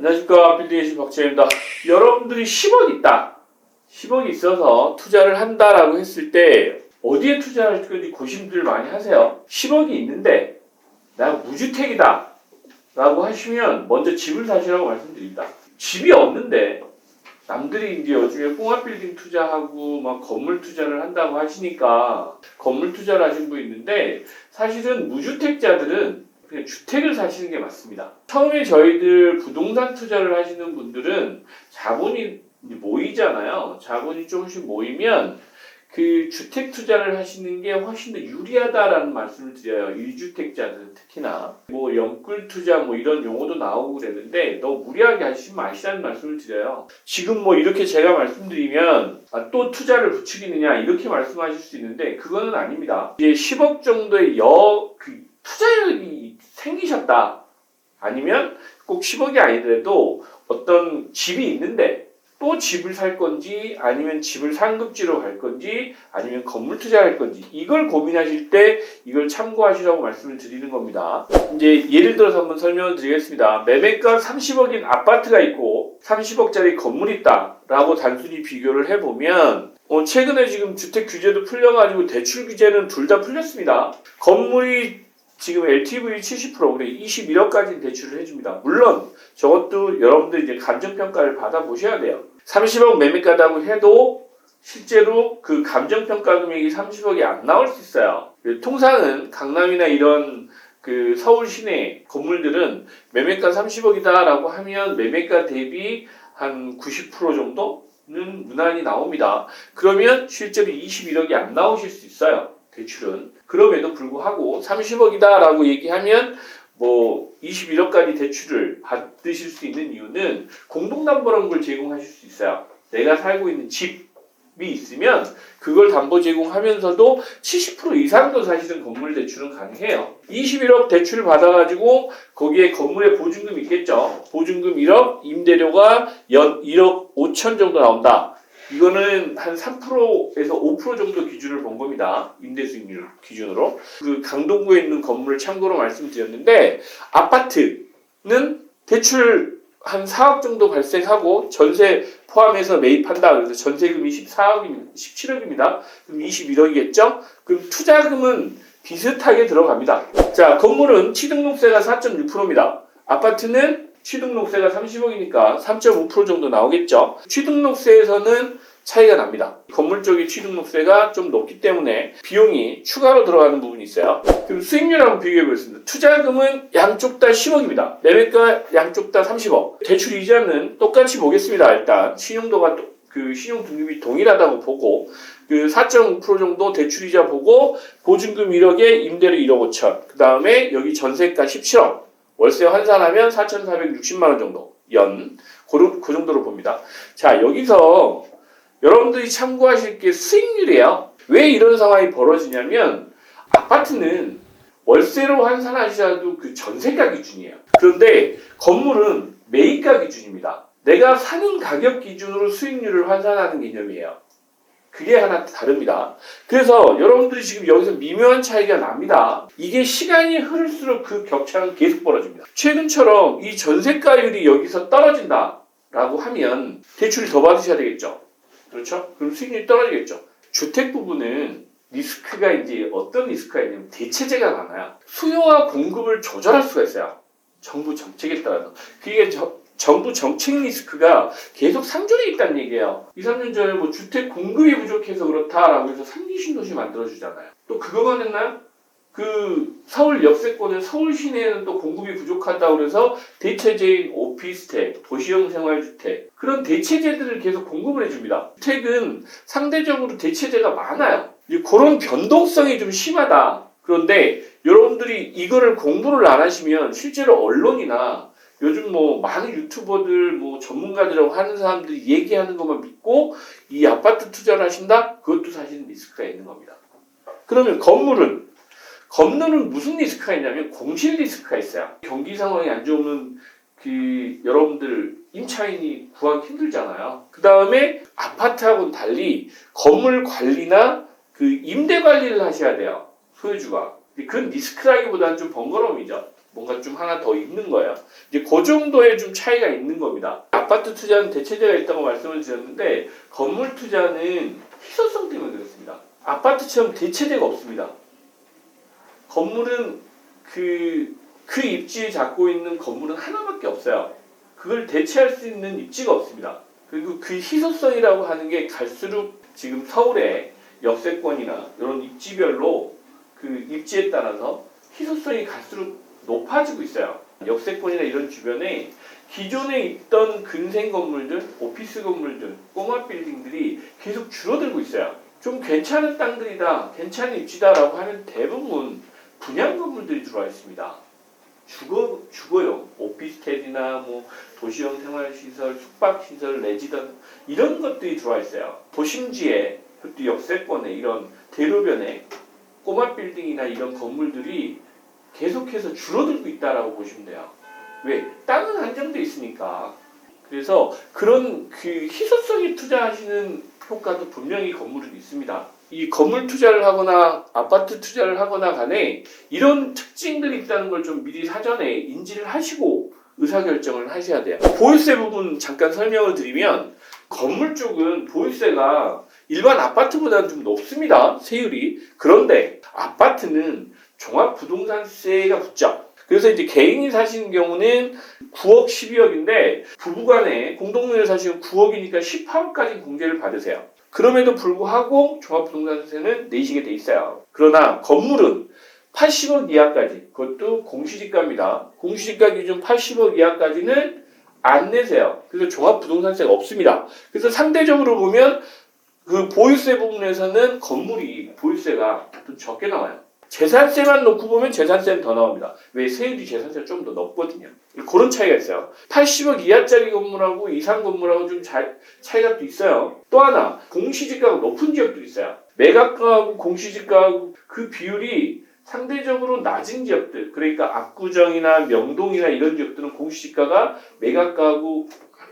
안녕하십니까, 빌딩의 박재입니다. 여러분들이 10억 있다, 10억이 있어서 투자를 한다라고 했을 때 어디에 투자할 건지 고심들 많이 하세요. 10억이 있는데 나 무주택이다 라고 하시면 먼저 집을 사시라고 말씀드립니다. 집이 없는데 남들이 이제 요즘에 꽁합빌딩 투자하고 막 건물 투자를 한다고 하시니까 건물 투자를 하신 분 있는데, 사실은 무주택자들은 그냥 주택을 사시는 게 맞습니다. 처음에 저희들 부동산 투자를 하시는 분들은 자본이 모이잖아요. 자본이 조금씩 모이면 그 주택 투자를 하시는 게 훨씬 더 유리하다라는 말씀을 드려요. 1주택자들은 특히나 뭐 영끌 투자 뭐 이런 용어도 나오고 그랬는데 너무 무리하게 하시면 마시라는 말씀을 드려요. 지금 뭐 이렇게 제가 말씀드리면 또 투자를 부추기느냐 이렇게 말씀하실 수 있는데 그거는 아닙니다. 이제 10억 정도의 투자력이 생기셨다, 아니면 꼭 10억이 아니더라도 어떤 집이 있는데 또 집을 살 건지, 아니면 집을 상급지로 갈 건지, 아니면 건물 투자할 건지, 이걸 고민하실 때 이걸 참고하시라고 말씀을 드리는 겁니다. 이제 예를 들어서 한번 설명을 드리겠습니다. 매매가 30억인 아파트가 있고 30억짜리 건물이 있다 라고 단순히 비교를 해보면 최근에 지금 주택 규제도 풀려가지고 대출 규제는 둘 다 풀렸습니다. 건물이 지금 LTV 70%, 그래 21억까지 대출을 해줍니다. 물론 저것도 여러분들 이제 감정평가를 받아보셔야 돼요. 30억 매매가다고 해도 실제로 그 감정평가 금액이 30억이 안 나올 수 있어요. 통상은 강남이나 이런 그 서울 시내 건물들은 매매가 30억이다라고 하면 매매가 대비 한 90% 정도는 무난히 나옵니다. 그러면 실제로 21억이 안 나오실 수 있어요. 대출은. 그럼에도 불구하고 30억이다 라고 얘기하면 뭐 21억까지 대출을 받으실 수 있는 이유는 공동담보라는 제공하실 수 있어요. 내가 살고 있는 집이 있으면 그걸 담보 제공하면서도 70% 이상도 사실은 건물 대출은 가능해요. 21억 대출 받아가지고 거기에 건물에 보증금 있겠죠. 보증금 1억, 임대료가 연 1억 5천 정도 나온다. 이거는 한 3%에서 5% 정도 기준을 본 겁니다. 임대 수익률 기준으로. 그 강동구에 있는 건물을 참고로 말씀드렸는데, 아파트는 대출 한 4억 정도 발생하고 전세 포함해서 매입한다. 그래서 전세금이 17억입니다. 그럼 21억이겠죠? 그럼 투자금은 비슷하게 들어갑니다. 자, 건물은 취등록세가 4.6%입니다. 아파트는 취등록세가 30억이니까 3.5% 정도 나오겠죠. 취등록세에서는 차이가 납니다. 건물 쪽의 취등록세가 좀 높기 때문에 비용이 추가로 들어가는 부분이 있어요. 그럼 수익률 한번 비교해 보겠습니다. 투자금은 양쪽 다 10억입니다. 매매가 양쪽 다 30억. 대출 이자는 똑같이 보겠습니다. 일단 신용도가 그 신용 등급이 동일하다고 보고 그 4.5% 정도 대출 이자 보고 보증금 1억에 임대료 1억 5천. 그 다음에 여기 전세가 17억. 월세 환산하면 4,460만 원 정도 연. 그 정도로 봅니다. 자, 여기서 여러분들이 참고하실 게 수익률이에요. 왜 이런 상황이 벌어지냐면 아파트는 월세로 환산하시라도 그 전세가 기준이에요. 그런데 건물은 매입가 기준입니다. 내가 사는 가격 기준으로 수익률을 환산하는 개념이에요. 그게 하나 다릅니다. 그래서 여러분들이 지금 여기서 미묘한 차이가 납니다. 이게 시간이 흐를수록 그 격차는 계속 벌어집니다. 최근처럼 이 전세가율이 여기서 떨어진다라고 하면 대출을 더 받으셔야 되겠죠. 그렇죠? 그럼 수익률이 떨어지겠죠. 주택 부분은 리스크가 이제 어떤 리스크가 있냐면 대체재가 많아요. 수요와 공급을 조절할 수가 있어요. 정부 정책에 따라서. 그게 정부 정책 리스크가 계속 상존해 있다는 얘기예요. 2, 3년 전에 뭐 주택 공급이 부족해서 그렇다라고 해서 3기 신도시 만들어주잖아요. 또 그거만 했나요? 그 서울 역세권은 서울 시내에는 또 공급이 부족하다고 그래서 대체재인 오피스텔, 도시형 생활주택, 그런 대체재들을 계속 공급을 해줍니다. 주택은 상대적으로 대체재가 많아요. 그런 변동성이 좀 심하다. 그런데 여러분들이 이거를 공부를 안 하시면 실제로 언론이나 요즘 뭐 많은 유튜버들 뭐 전문가들이라고 하는 사람들이 얘기하는 것만 믿고 이 아파트 투자를 하신다? 그것도 사실 리스크가 있는 겁니다. 그러면 건물은 무슨 리스크가 있냐면 공실 리스크가 있어요. 경기 상황이 안 좋으면 그 여러분들 임차인이 구하기 힘들잖아요. 그 다음에 아파트하고는 달리 건물 관리나 그 임대 관리를 하셔야 돼요. 소유주가. 그건 리스크라기보다는 좀 번거로움이죠. 뭔가 좀 하나 더 있는 거예요. 이제 그 정도의 좀 차이가 있는 겁니다. 아파트 투자는 대체제가 있다고 말씀을 드렸는데 건물 투자는 희소성 때문에 그렇습니다. 아파트처럼 대체제가 없습니다. 건물은 그 입지에 잡고 있는 건물은 하나밖에 없어요. 그걸 대체할 수 있는 입지가 없습니다. 그리고 그 희소성이라고 하는 게 갈수록 지금 서울의 역세권이나 이런 입지별로 그 입지에 따라서 희소성이 갈수록 높아지고 있어요. 역세권이나 이런 주변에 기존에 있던 근생 건물들, 오피스 건물들, 꼬마 빌딩들이 계속 줄어들고 있어요. 좀 괜찮은 땅들이다, 괜찮은 입지다라고 하면 대부분 분양 건물들이 들어와 있습니다. 주거용, 오피스텔이나 뭐 도시형 생활시설, 숙박시설, 레지던 이런 것들이 들어와 있어요. 도심지에, 그것도 역세권에 이런 대로변에 꼬마 빌딩이나 이런 건물들이 계속해서 줄어들고 있다라고 보시면 돼요. 왜? 땅은 한정돼 있으니까. 그래서 그런 그 희소성에 투자하시는 효과도 분명히 건물은 있습니다. 이 건물 투자를 하거나 아파트 투자를 하거나 간에 이런 특징들이 있다는 걸 좀 미리 사전에 인지를 하시고 의사결정을 하셔야 돼요. 보유세 부분 잠깐 설명을 드리면 건물 쪽은 보유세가 일반 아파트보다는 좀 높습니다. 세율이. 그런데 아파트는 종합부동산세가 붙죠. 그래서 이제 개인이 사시는 경우는 9억, 12억인데 부부간에 공동묘를 사시면 9억이니까 18억까지 공제를 받으세요. 그럼에도 불구하고 종합부동산세는 내시게 돼 있어요. 그러나 건물은 80억 이하까지, 그것도 공시지가입니다. 공시지가 기준 80억 이하까지는 안 내세요. 그래서 종합부동산세가 없습니다. 그래서 상대적으로 보면 그 보유세 부분에서는 건물이 보유세가 좀 적게 나와요. 재산세만 놓고 보면 재산세는 더 나옵니다. 왜? 세율이 재산세가 좀 더 높거든요. 그런 차이가 있어요. 80억 이하짜리 건물하고 이상 건물하고 좀 차이가 또 있어요. 또 하나, 공시지가가 높은 지역도 있어요. 매각가하고 공시지가하고 그 비율이 상대적으로 낮은 지역들, 그러니까 압구정이나 명동이나 이런 지역들은 공시지가가 매각가하고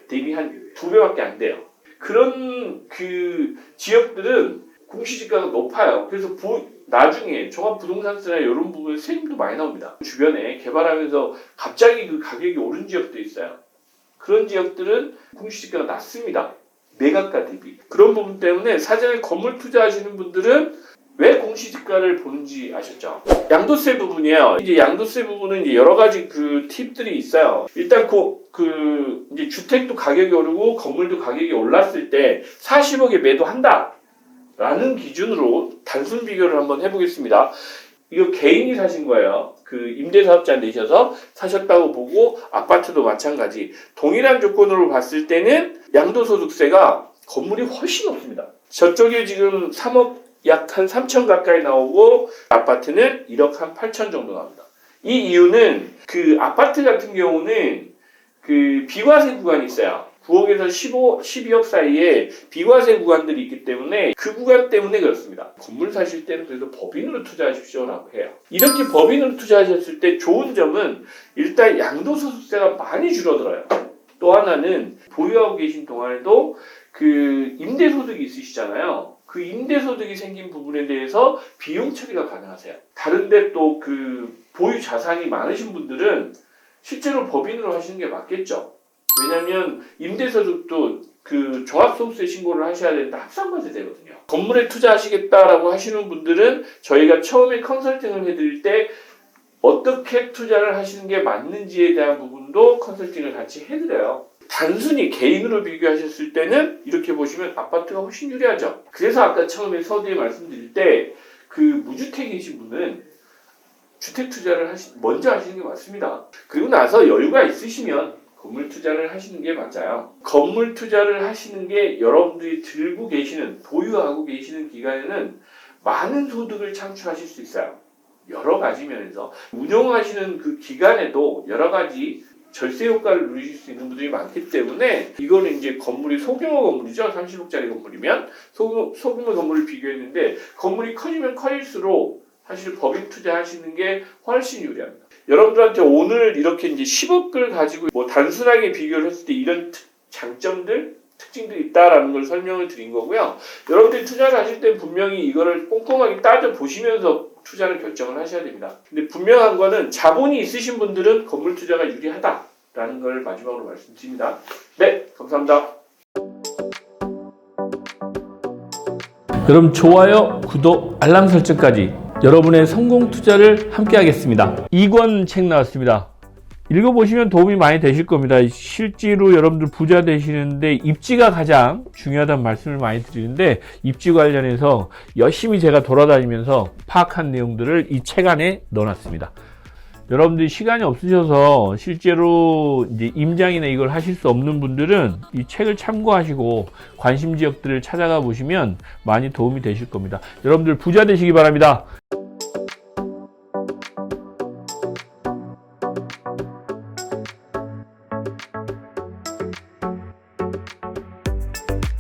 대비 한 2배밖에 안 돼요. 그런 그 지역들은 공시지가가 높아요. 그래서 나중에 종합부동산세나 이런 부분에 세금도 많이 나옵니다. 주변에 개발하면서 갑자기 그 가격이 오른 지역도 있어요. 그런 지역들은 공시지가가 낮습니다. 매각가 대비. 그런 부분 때문에 사전에 건물 투자하시는 분들은 왜 공시지가를 보는지 아셨죠? 양도세 부분이에요. 이제 양도세 부분은 이제 여러 가지 그 팁들이 있어요. 일단 이제 주택도 가격이 오르고 건물도 가격이 올랐을 때 40억에 매도한다 라는 기준으로 단순 비교를 한번 해보겠습니다. 이거 개인이 사신 거예요. 그 임대사업자 내셔서 사셨다고 보고 아파트도 마찬가지. 동일한 조건으로 봤을 때는 양도소득세가 건물이 훨씬 높습니다. 저쪽에 지금 3억 약 한 3천 가까이 나오고 아파트는 1억 한 8천 정도 나옵니다. 이 이유는 그 아파트 같은 경우는 그 비과세 구간이 있어요. 9억에서 12억 사이에 비과세 구간들이 있기 때문에 그 구간 때문에 그렇습니다. 건물 사실 때는 그래도 법인으로 투자하십시오라고 해요. 이렇게 법인으로 투자하셨을 때 좋은 점은 일단 양도소득세가 많이 줄어들어요. 또 하나는 보유하고 계신 동안에도 그 임대소득이 있으시잖아요. 그 임대소득이 생긴 부분에 대해서 비용 처리가 가능하세요. 다른데 또 그 보유 자산이 많으신 분들은 실제로 법인으로 하시는 게 맞겠죠. 왜냐하면 임대소득도 그 종합소득세 신고를 하셔야 되는데 합산과세 되거든요. 건물에 투자하시겠다라고 하시는 분들은 저희가 처음에 컨설팅을 해드릴 때 어떻게 투자를 하시는 게 맞는지에 대한 부분도 컨설팅을 같이 해드려요. 단순히 개인으로 비교하셨을 때는 이렇게 보시면 아파트가 훨씬 유리하죠. 그래서 아까 처음에 서두에 말씀드릴 때 그 무주택이신 분은 주택 투자를 먼저 하시는 게 맞습니다. 그리고 나서 여유가 있으시면 건물 투자를 하시는 게 맞아요. 건물 투자를 하시는 게 여러분들이 들고 계시는, 보유하고 계시는 기간에는 많은 소득을 창출하실 수 있어요. 여러 가지 면에서 운영하시는 그 기간에도 여러 가지 절세 효과를 누리실 수 있는 분들이 많기 때문에 이거는 이제 건물이 소규모 건물이죠. 30억짜리 건물이면 소규모 건물을 비교했는데 건물이 커지면 커질수록 사실 법인 투자하시는 게 훨씬 유리합니다. 여러분들한테 오늘 이렇게 이제 10억을 가지고 뭐 단순하게 비교를 했을 때 이런 장점들, 특징들이 있다라는 걸 설명을 드린 거고요. 여러분들이 투자를 하실 때 분명히 이거를 꼼꼼하게 따져 보시면서 투자를 결정을 하셔야 됩니다. 근데 분명한 거는 자본이 있으신 분들은 건물 투자가 유리하다라는 걸 마지막으로 말씀드립니다. 네, 감사합니다. 여러분 좋아요, 구독, 알람 설정까지 여러분의 성공 투자를 함께 하겠습니다. 2권 책 나왔습니다. 읽어보시면 도움이 많이 되실 겁니다. 실제로 여러분들 부자 되시는데 입지가 가장 중요하다는 말씀을 많이 드리는데 입지 관련해서 열심히 제가 돌아다니면서 파악한 내용들을 이 책 안에 넣어놨습니다. 여러분들이 시간이 없으셔서 실제로 이제 임장이나 이걸 하실 수 없는 분들은 이 책을 참고하시고 관심 지역들을 찾아가 보시면 많이 도움이 되실 겁니다. 여러분들 부자 되시기 바랍니다.